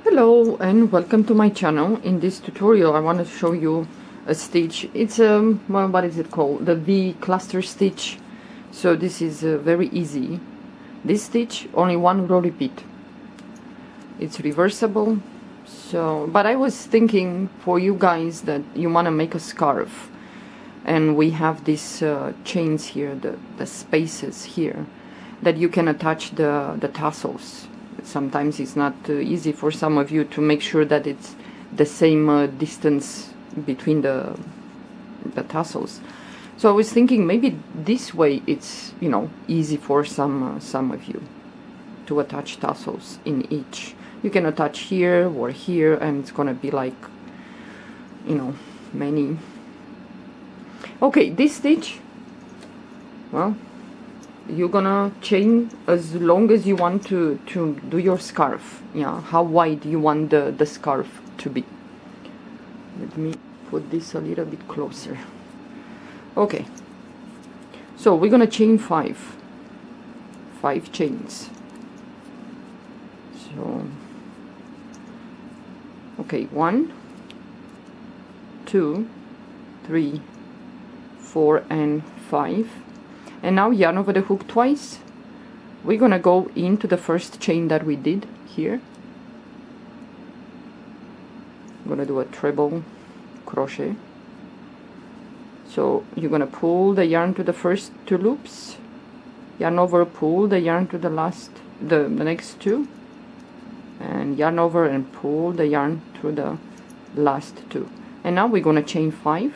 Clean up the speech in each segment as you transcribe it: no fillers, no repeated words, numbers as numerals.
Hello and welcome to my channel. In this tutorial I want to show you a stitch. It's well, what is it called? The V cluster stitch. So this is very easy. This stitch, only one row repeat. It's reversible. So, but I was thinking for you guys that you want to make a scarf, and we have these chains here, the spaces here, that you can attach the tassels. Sometimes it's not easy for some of you to make sure that it's the same distance between the tassels. So I was thinking maybe this way it's, you know, easy for some of you to attach tassels in each. You can attach here or here, and it's gonna be like, you know, many. Okay, this stitch, well, you're gonna chain as long as you want to do your scarf. Yeah, how wide you want the scarf to be. Let me put this a little bit closer. Okay, so we're gonna chain five chains. So okay, 1, 2, 3, 4 and 5. And now yarn over the hook twice. We're gonna go into the first chain that we did here. I'm gonna do a treble crochet. So you're gonna pull the yarn to the first 2 loops, yarn over, pull the yarn to the next 2, and yarn over and pull the yarn to the last 2. And now we're gonna chain 5.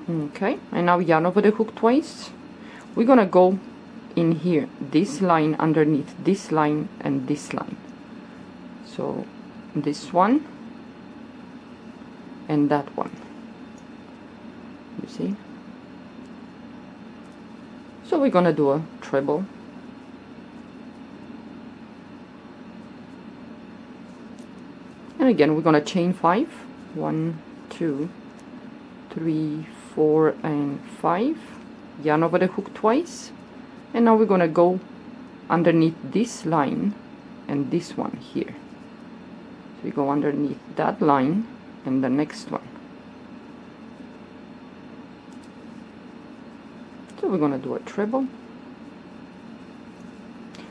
Okay, and now yarn over the hook twice. We're gonna go in here, this line underneath this line and this line. So this one and that one, you see. So we're gonna do a treble. And again we're gonna chain 5. 1, 2, 3, 4 and 5, yarn over the hook twice, and now we're gonna go underneath this line and this one here. So we go underneath that line and the next one. So we're gonna do a treble.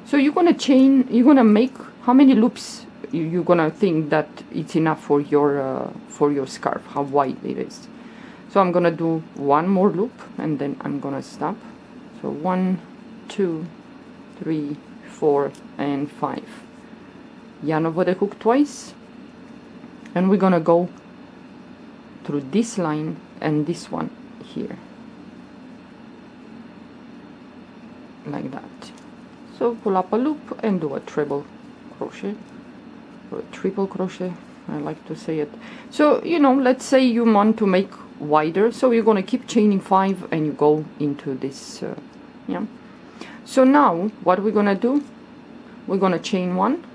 So you're gonna chain, you're gonna make how many loops you're gonna think that it's enough for your scarf, how wide it is. So I'm gonna do one more loop and then I'm gonna stop. So 1, 2, 3, 4 and 5. Yarn over the hook twice, and we're gonna go through this line and this one here, like that. So pull up a loop and do a treble crochet or a triple crochet, I like to say it. So, you know, let's say you want to make wider, so you're going to keep chaining 5 and you go into this yeah. So now what we're going to do, we're going to chain 1,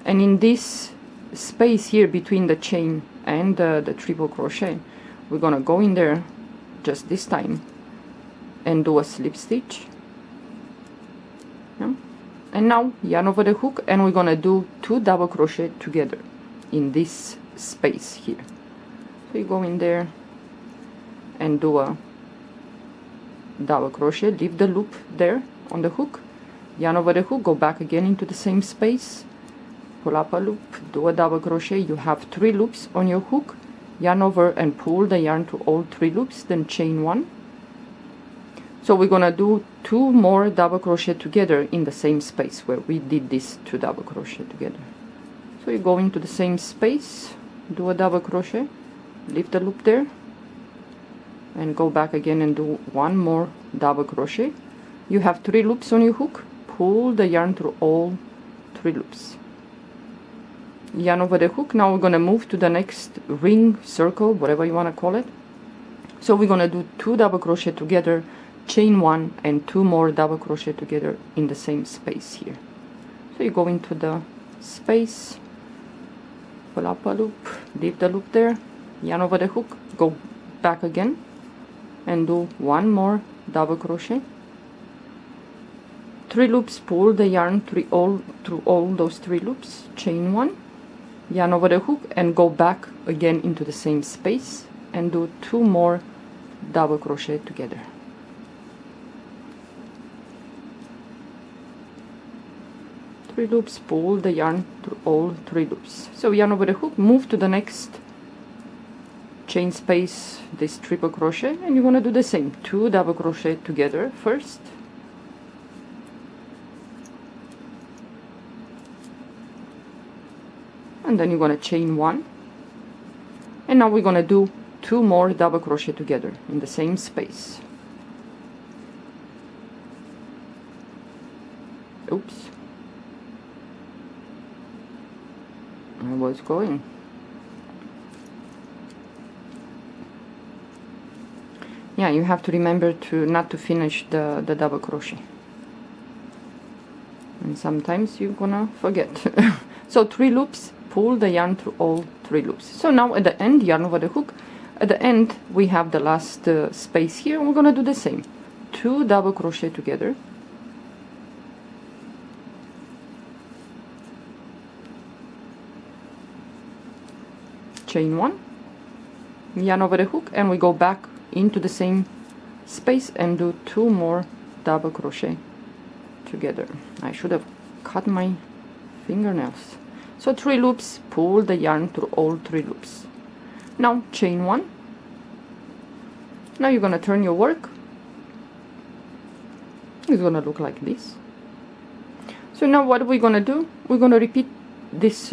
and in this space here between the chain and the triple crochet, we're going to go in there just this time and do a slip stitch, yeah. And now yarn over the hook, and we're going to do 2 double crochet together in this space here. So you go in there and do a double crochet, leave the loop there on the hook, yarn over the hook, go back again into the same space, pull up a loop, do a double crochet. You have 3 loops on your hook, yarn over and pull the yarn to all 3 loops, then chain 1. So we're gonna do 2 more double crochet together in the same space where we did this 2 double crochet together. So you go into the same space, do a double crochet, leave the loop there, and go back again and do 1 more double crochet. You have 3 loops on your hook, pull the yarn through all 3 loops, yarn over the hook. Now we're going to move to the next ring, circle, whatever you want to call it. So we're going to do 2 double crochet together, chain 1 and 2 more double crochet together in the same space here. So you go into the space, pull up a loop, leave the loop there, yarn over the hook, go back again and do 1 more double crochet, 3 loops, pull the yarn through all those 3 loops, chain 1, yarn over the hook, and go back again into the same space and do 2 more double crochet together. Three loops, pull the yarn through all 3 loops. So yarn over the hook, move to the next chain space, this triple crochet, and you want to do the same, 2 double crochet together first, and then you're going to chain 1, and now we're going to do 2 more double crochet together in the same space. Oops, I was going. Yeah, you have to remember to not to finish the double crochet, and sometimes you're gonna forget. So 3 loops, pull the yarn through all 3 loops. So now at the end, yarn over the hook, at the end we have the last space here, and we're gonna do the same, 2 double crochet together, chain 1, yarn over the hook, and we go back into the same space and do 2 more double crochet together. I should have cut my fingernails. So 3 loops, pull the yarn through all 3 loops. Now chain 1. Now you're gonna turn your work. It's gonna look like this. So now what we're gonna do, we're gonna repeat this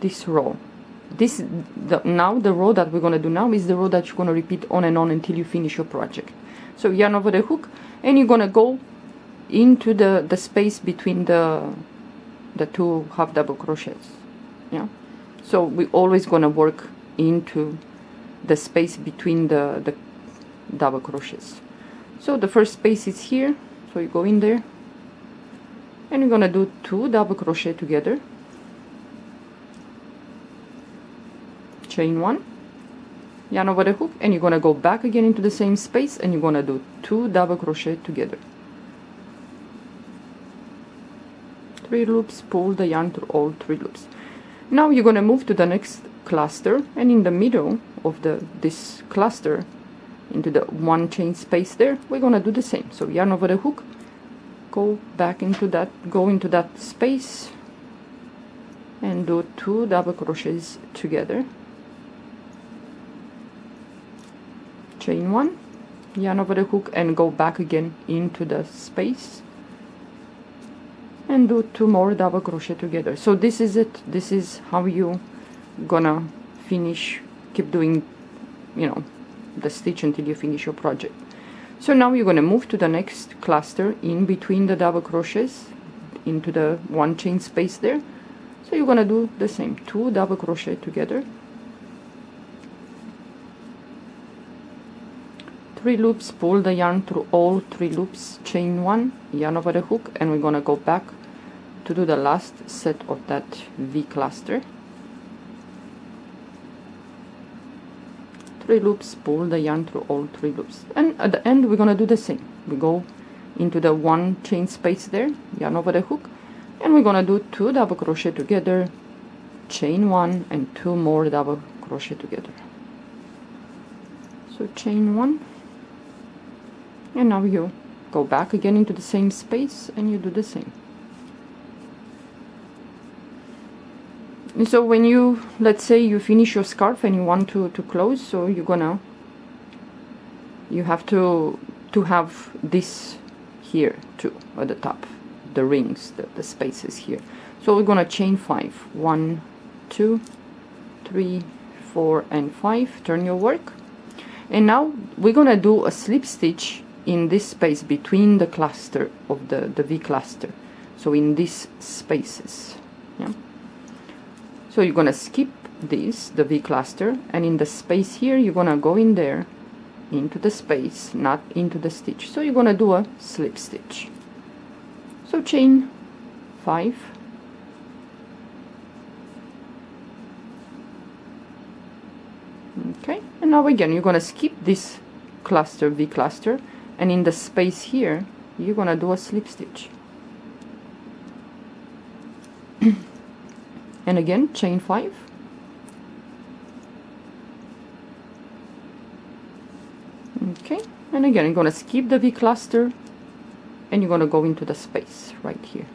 this row. Now the row that we're going to do now is the row that you're going to repeat on and on until you finish your project. So yarn over the hook, and you're going to go into the space between the 2 half double crochets. Yeah, so we're always going to work into the space between the double crochets. So the first space is here, so you go in there, and you're going to do 2 double crochet together, chain 1, yarn over the hook, and you're going to go back again into the same space, and you're going to do 2 double crochet together. 3 loops, pull the yarn through all 3 loops. Now you're going to move to the next cluster, and in the middle of this cluster, into the 1 chain space there, we're going to do the same. So yarn over the hook, go into that space, and do 2 double crochets together, chain 1, yarn over the hook, and go back again into the space and do 2 more double crochet together. So this is it. This is how you gonna finish, keep doing, you know, the stitch until you finish your project. So now you're gonna move to the next cluster in between the double crochets into the 1 chain space there. So you're gonna do the same, 2 double crochet together, 3 loops, pull the yarn through all 3 loops, chain 1, yarn over the hook, and we're gonna go back to do the last set of that V cluster. 3 loops, pull the yarn through all 3 loops, and at the end we're gonna do the same. We go into the 1 chain space there, yarn over the hook, and we're gonna do 2 double crochet together, chain 1, and 2 more double crochet together. So chain 1, and now you go back again into the same space and you do the same. And so when you, let's say you finish your scarf and you want to close, so you have to have this here too at the top, the rings, the spaces here. So we're gonna chain 5, 1, 2, 3, 4, and 5. Turn your work, and now we're gonna do a slip stitch in this space between the cluster of the V cluster, so in these spaces. Yeah, so you're gonna skip this, the V cluster, and in the space here you're gonna go in there into the space, not into the stitch, so you're gonna do a slip stitch. So chain 5, okay, and now again you're gonna skip this cluster, V cluster, and in the space here you're gonna do a slip stitch. and again chain 5, okay, and again I'm gonna skip the V cluster, and you're gonna go into the space right here,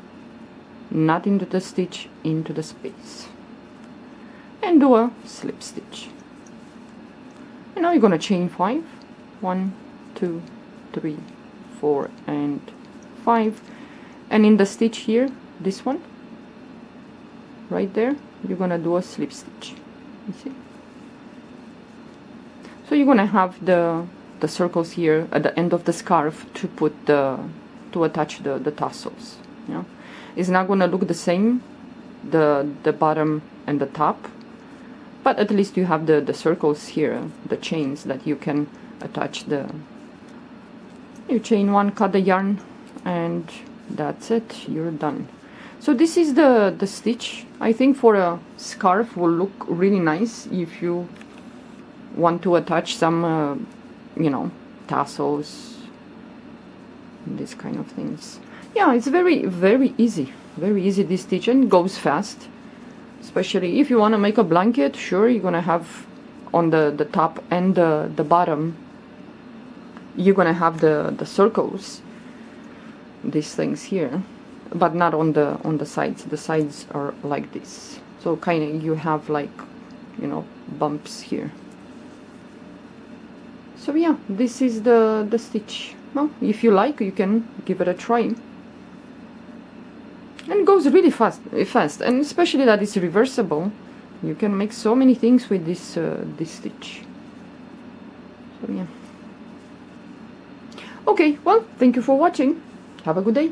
not into the stitch, into the space, and do a slip stitch. And now you're gonna chain 5, 1, 2, 3, 4, and 5, and in the stitch here, this one right there, you're gonna do a slip stitch. You see? So you're gonna have the circles here at the end of the scarf to put to attach the tassels. Yeah, it's not gonna look the same, the bottom and the top, but at least you have the circles here, the chains that you can attach the. You chain 1, cut the yarn, and that's it, you're done. So this is the stitch. I think for a scarf will look really nice if you want to attach some you know, tassels, these kind of things. Yeah, it's very easy, this stitch, and it goes fast, especially if you want to make a blanket. Sure, you're gonna have on the top and the bottom, you're gonna have the circles, these things here, but not on the sides. The sides are like this, so kind of you have like, you know, bumps here. So yeah, this is the stitch. Well, if you like, you can give it a try, and it goes really fast, and especially that it's reversible. You can make so many things with this stitch. So yeah. Okay, well, thank you for watching. Have a good day.